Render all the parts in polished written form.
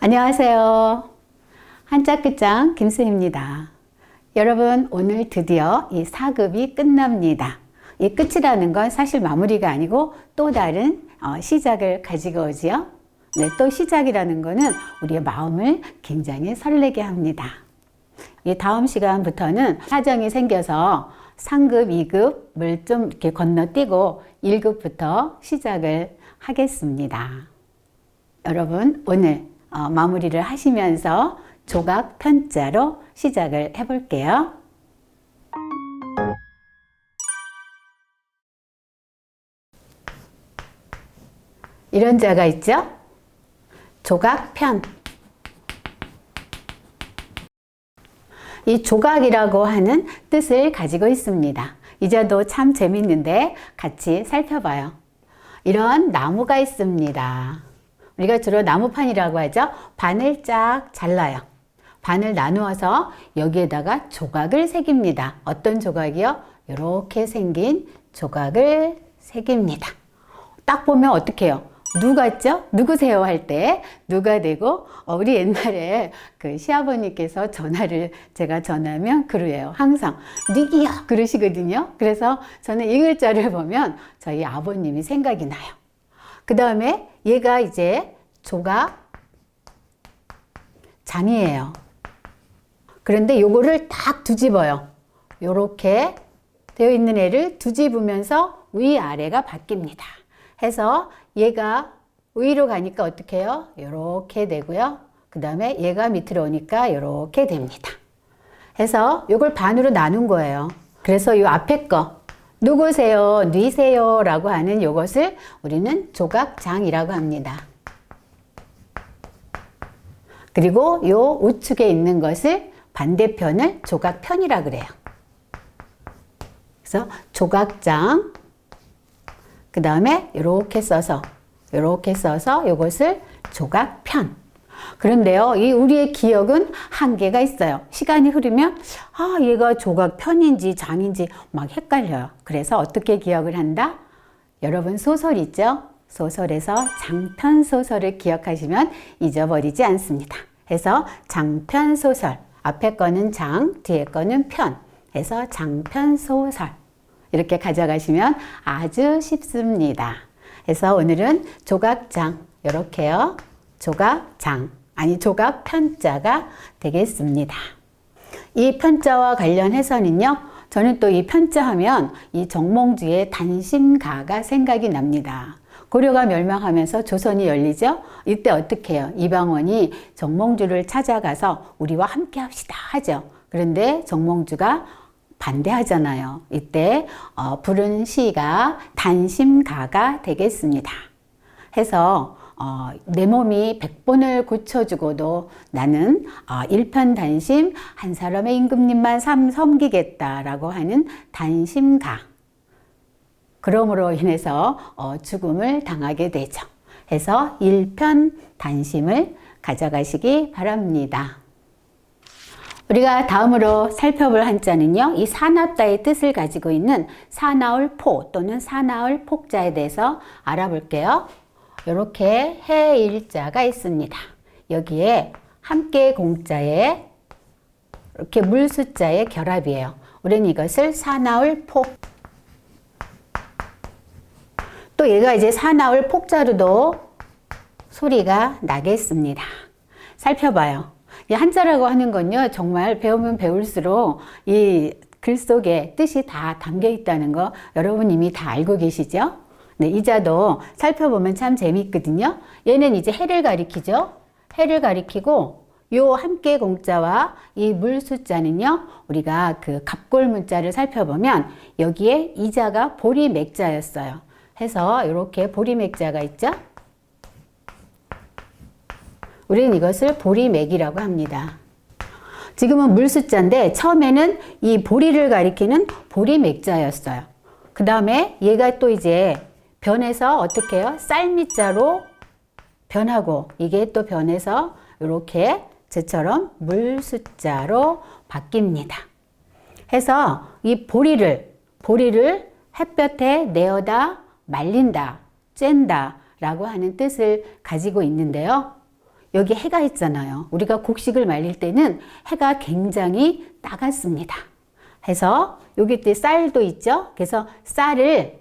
안녕하세요. 한자 끝장 김수희입니다. 여러분, 오늘 드디어 이 4급이 끝납니다. 이 끝이라는 건 사실 마무리가 아니고 또 다른 시작을 가지고 오지요. 네, 또 시작이라는 거는 우리의 마음을 굉장히 설레게 합니다. 이 다음 시간부터는 사정이 생겨서 3급, 2급을 좀 이렇게 건너뛰고 1급부터 시작을 하겠습니다. 여러분, 오늘 마무리를 하시면서 조각 편자로 시작을 해볼게요. 이런 자가 있죠? 조각편. 이 조각이라고 하는 뜻을 가지고 있습니다. 이 자도 참 재밌는데 같이 살펴봐요. 이런 나무가 있습니다. 우리가 주로 나무판이라고 하죠. 반을 쫙 잘라요. 반을 나누어서 여기에다가 조각을 새깁니다. 어떤 조각이요? 이렇게 생긴 조각을 새깁니다. 딱 보면 어떻게 해요? 누 같죠? 누구세요? 할 때 누가 되고, 우리 옛날에 그 시아버님께서 전화를 제가 전하면 그래요. 항상 누기요 그러시거든요. 그래서 저는 이 글자를 보면 저희 아버님이 생각이 나요. 그 다음에 얘가 이제 조각 장이에요. 그런데 요거를 딱 뒤집어요. 요렇게 되어 있는 애를 뒤집으면서 위아래가 바뀝니다. 해서 얘가 위로 가니까 어떻게 해요? 요렇게 되고요. 그 다음에 얘가 밑으로 오니까 요렇게 됩니다. 해서 요걸 반으로 나눈 거예요. 그래서 요 앞에 거 누구세요? 뉘세요? 라고 하는 요것을 우리는 조각장이라고 합니다. 그리고 요 우측에 있는 것을 반대편을 조각편이라 그래요. 그래서 조각장, 그 다음에 이렇게 써서 요것을 조각편. 그런데요, 이 우리의 기억은 한계가 있어요. 시간이 흐르면 얘가 조각편인지 장인지 막 헷갈려요. 그래서 어떻게 기억을 한다? 여러분 소설 있죠? 소설에서 장편소설을 기억하시면 잊어버리지 않습니다. 해서 장편소설, 앞에 거는 장, 뒤에 거는 편 해서 장편소설 이렇게 가져가시면 아주 쉽습니다. 그래서 오늘은 조각장, 이렇게요. 조각장, 아니 조각편자가 되겠습니다. 이 편자와 관련해서는요, 저는 또 이 편자 하면 이 정몽주의 단심가가 생각이 납니다. 고려가 멸망하면서 조선이 열리죠. 이때 어떻게 해요? 이방원이 정몽주를 찾아가서 우리와 함께 합시다 하죠. 그런데 정몽주가 반대하잖아요. 이때 부른 시가 단심가가 되겠습니다. 해서 내 몸이 100번을 고쳐주고도 나는 일편단심 한 사람의 임금님만 섬기겠다라고 하는 단심가. 그러므로 인해서 죽음을 당하게 되죠. 해서 일편단심을 가져가시기 바랍니다. 우리가 다음으로 살펴볼 한자는요, 이 사납다의 뜻을 가지고 있는 사나울 포 또는 사나울 폭자에 대해서 알아볼게요. 이렇게 해일자가 있습니다. 여기에 함께 공자에 이렇게 물수자의 결합이에요. 우리는 이것을 사나울 폭. 또 얘가 이제 사나울 폭자로도 소리가 나겠습니다. 살펴봐요. 이 한자라고 하는 건요, 정말 배우면 배울수록 이 글 속에 뜻이 다 담겨 있다는 거 여러분 이미 다 알고 계시죠? 네, 이 자도 살펴보면 참 재밌거든요. 얘는 이제 해를 가리키죠. 해를 가리키고 요 함께 공자와 이 물수자는요, 우리가 그 갑골 문자를 살펴보면 여기에 이 자가 보리맥자였어요. 해서 이렇게 보리맥자가 있죠. 우리는 이것을 보리맥이라고 합니다. 지금은 물수자인데 처음에는 이 보리를 가리키는 보리맥자였어요. 그 다음에 얘가 또 이제 변해서 어떻게 해요? 쌀미자로 변하고 이게 또 변해서 이렇게 쟤처럼 물수자로 바뀝니다. 해서 이 보리를 보리를 햇볕에 내어다 말린다, 쬐다 라고 하는 뜻을 가지고 있는데요. 여기 해가 있잖아요. 우리가 곡식을 말릴 때는 해가 굉장히 따갑습니다. 해서 여기 때 쌀도 있죠. 그래서 쌀을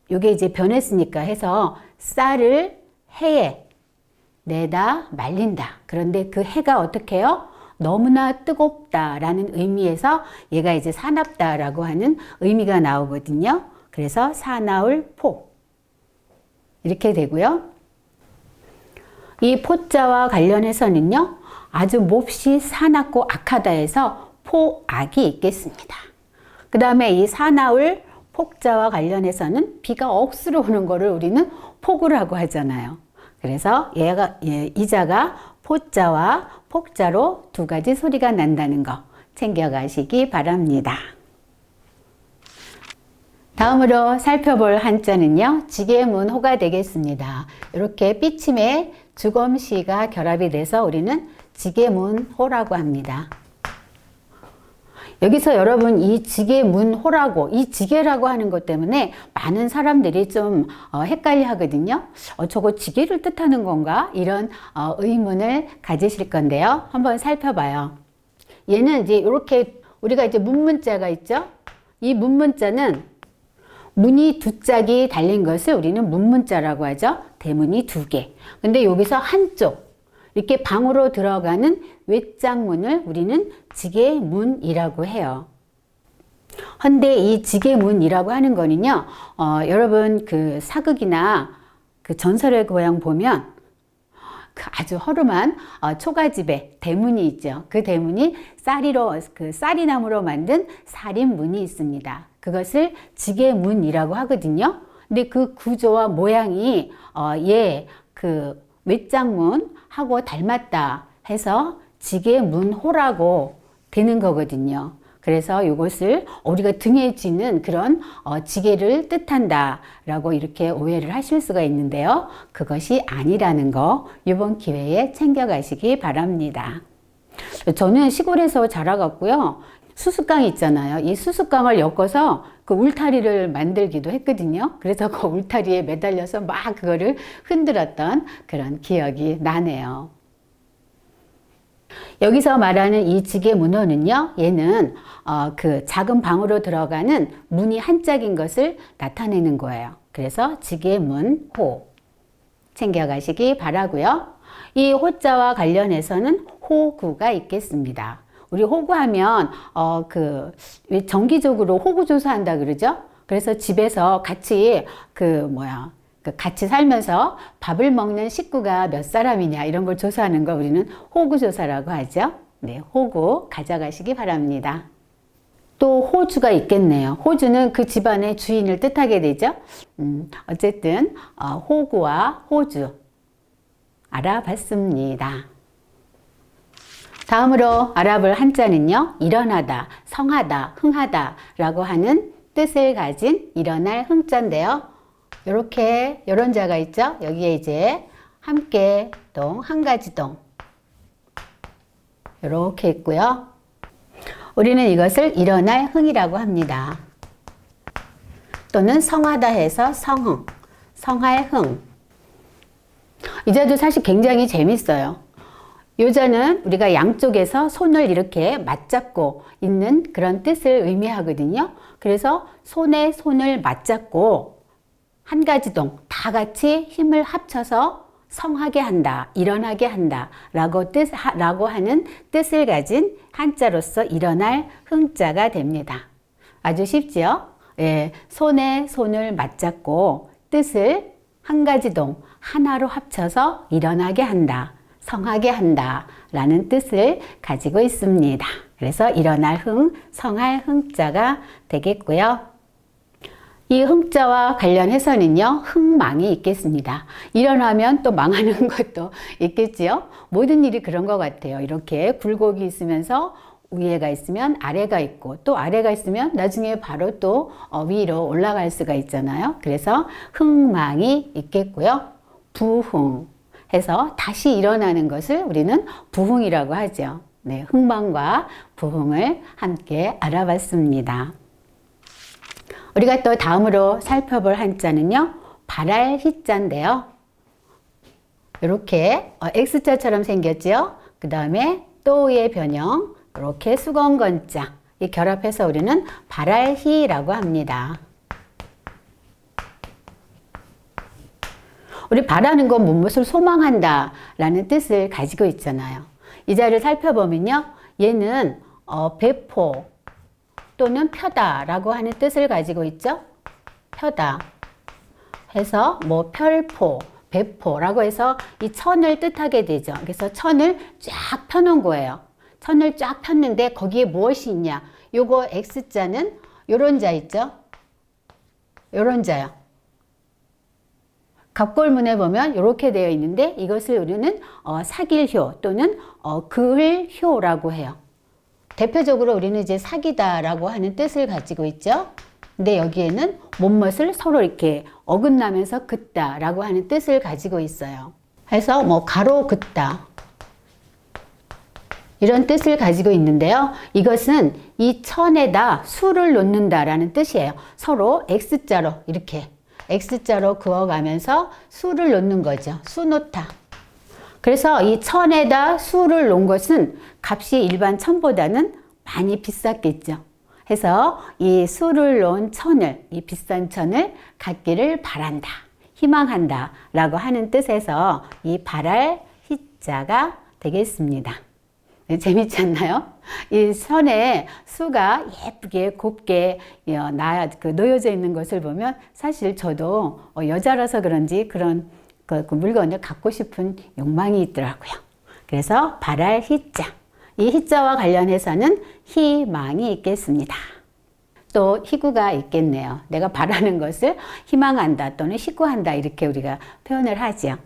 요게 이제 변했으니까 해서 쌀을 해에 내다 말린다. 그런데 그 해가 어떻게 해요? 너무나 뜨겁다라는 의미에서 얘가 이제 사납다라고 하는 의미가 나오거든요. 그래서 사나울 포 이렇게 되고요. 이 포자와 관련해서는요. 아주 몹시 사납고 악하다 해서 포악이 있겠습니다. 그 다음에 이 사나울 폭자와 관련해서는 비가 억수로 오는 거를 우리는 폭우라고 하잖아요. 그래서 이 자가 포자와 폭자로 두 가지 소리가 난다는 거 챙겨가시기 바랍니다. 다음으로 살펴볼 한자는요. 지게문호가 되겠습니다. 이렇게 삐침의 주검시가 결합이 돼서 우리는 지게문호라고 합니다. 여기서 여러분 이 지게문호라고 이 지게라고 하는 것 때문에 많은 사람들이 좀 헷갈려 하거든요. 저거 지게를 뜻하는 건가? 이런 의문을 가지실 건데요. 한번 살펴봐요. 얘는 이제 이렇게 우리가 이제 문문자가 있죠. 이 문문자는 문이 두 짝이 달린 것을 우리는 문문자라고 하죠. 대문이 두 개. 근데 여기서 한쪽 이렇게 방으로 들어가는 외장문을 우리는 지게문이라고 해요. 근데 이 지게문이라고 하는 거는요, 여러분 그 사극이나 그 전설의 고향 보면 그 아주 허름한 초가집에 대문이 있죠. 그 대문이 쌀이나무로 만든 살인문이 있습니다. 그것을 지게문이라고 하거든요. 근데 그 구조와 모양이 그 외장문하고 닮았다 해서 지게문호라고 되는 거거든요. 그래서 이것을 우리가 등에 지는 그런 지게를 뜻한다 라고 이렇게 오해를 하실 수가 있는데요. 그것이 아니라는 거 이번 기회에 챙겨가시기 바랍니다. 저는 시골에서 자라갔고요. 수수깡 있잖아요. 이 수수깡을 엮어서 그 울타리를 만들기도 했거든요. 그래서 그 울타리에 매달려서 막 그거를 흔들었던 그런 기억이 나네요. 여기서 말하는 이 지게문호는요, 얘는 그 작은 방으로 들어가는 문이 한 짝인 것을 나타내는 거예요. 그래서 지게문호 챙겨가시기 바라고요. 이 호자와 관련해서는 호구가 있겠습니다. 우리 호구하면 정기적으로 호구 조사한다 그러죠. 그래서 집에서 같이 같이 살면서 밥을 먹는 식구가 몇 사람이냐 이런 걸 조사하는 거 우리는 호구 조사라고 하죠. 네, 호구 가져가시기 바랍니다. 또 호주가 있겠네요. 호주는 그 집안의 주인을 뜻하게 되죠. 어쨌든 호구와 호주 알아봤습니다. 다음으로 알아볼 한자는요. 일어나다, 성하다, 흥하다 라고 하는 뜻을 가진 일어날 흥자인데요. 이런 자가 있죠. 여기에 이제 함께 동, 한 가지 동 이렇게 있고요. 우리는 이것을 일어날 흥이라고 합니다. 또는 성하다 해서 성흥, 성할 흥. 이 자도 사실 굉장히 재밌어요. 요 자는 우리가 양쪽에서 손을 이렇게 맞잡고 있는 그런 뜻을 의미하거든요. 그래서 손에 손을 맞잡고 한 가지 동, 다 같이 힘을 합쳐서 성하게 한다, 일어나게 한다 라고 하는 뜻을 가진 한자로서 일어날 흥자가 됩니다. 아주 쉽지요? 예, 손에 손을 맞잡고 뜻을 한 가지 동, 하나로 합쳐서 일어나게 한다, 성하게 한다 라는 뜻을 가지고 있습니다. 그래서 일어날 흥, 성할 흥자가 되겠고요. 이 흥자와 관련해서는요, 흥망이 있겠습니다. 일어나면 또 망하는 것도 있겠지요. 모든 일이 그런 것 같아요. 이렇게 굴곡이 있으면서 위에가 있으면 아래가 있고 또 아래가 있으면 나중에 바로 또 위로 올라갈 수가 있잖아요. 그래서 흥망이 있겠고요. 부흥 해서 다시 일어나는 것을 우리는 부흥이라고 하죠. 네, 흥망과 부흥을 함께 알아봤습니다. 우리가 또 다음으로 살펴볼 한자는요, 발할 희자인데요. 이렇게 X자처럼 생겼죠. 그 다음에 또의 변형, 이렇게 수건건자 이 결합해서 우리는 발할희라고 합니다. 우리 바라는 건 무엇을 소망한다 라는 뜻을 가지고 있잖아요. 이 자를 살펴보면요, 얘는 배포 또는 펴다 라고 하는 뜻을 가지고 있죠. 펴다 해서 뭐 펼포, 배포라고 해서 이 천을 뜻하게 되죠. 그래서 천을 쫙 펴놓은 거예요. 천을 쫙 폈는데 거기에 무엇이 있냐? 요거 X자는 요런 자 있죠? 요런 자요. 갑골문에 보면 이렇게 되어 있는데 이것을 우리는 사길효 또는 그을효라고 해요. 대표적으로 우리는 이제 사귀다라고 하는 뜻을 가지고 있죠. 근데 여기에는 못못을 서로 이렇게 어긋나면서 긋다라고 하는 뜻을 가지고 있어요. 그래서 뭐 가로 긋다 이런 뜻을 가지고 있는데요. 이것은 이 천에다 수를 놓는다라는 뜻이에요. 서로 X자로 이렇게 X자로 그어가면서 수를 놓는 거죠. 수 놓다. 그래서 이 천에다 수를 놓은 것은 값이 일반 천보다는 많이 비쌌겠죠. 해서 이 수를 놓은 천을, 이 비싼 천을 갖기를 바란다, 희망한다 라고 하는 뜻에서 이 발할 희자가 되겠습니다. 네, 재밌지 않나요? 이 선에 수가 예쁘게 곱게 놓여져 있는 것을 보면 사실 저도 여자라서 그런지 그런 그 물건을 갖고 싶은 욕망이 있더라고요. 그래서 발할 희자, 이 희자와 관련해서는 희망이 있겠습니다. 또 희구가 있겠네요. 내가 바라는 것을 희망한다 또는 희구한다 이렇게 우리가 표현을 하죠.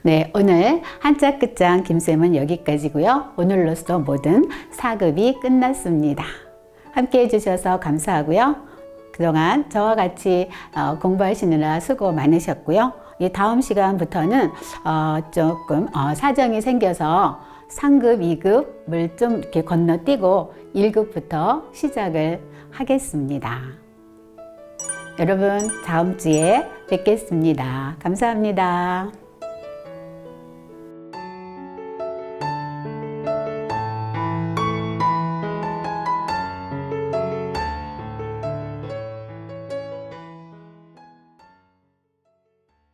네, 오늘 한자 끝장 김쌤은 여기까지고요. 오늘로써 모든 4급이 끝났습니다. 함께 해주셔서 감사하고요. 그동안 저와 같이 공부하시느라 수고 많으셨고요. 이 다음 시간부터는 조금 사정이 생겨서 3급, 2급을 좀 이렇게 건너뛰고 1급부터 시작을 하겠습니다. 여러분, 다음 주에 뵙겠습니다. 감사합니다.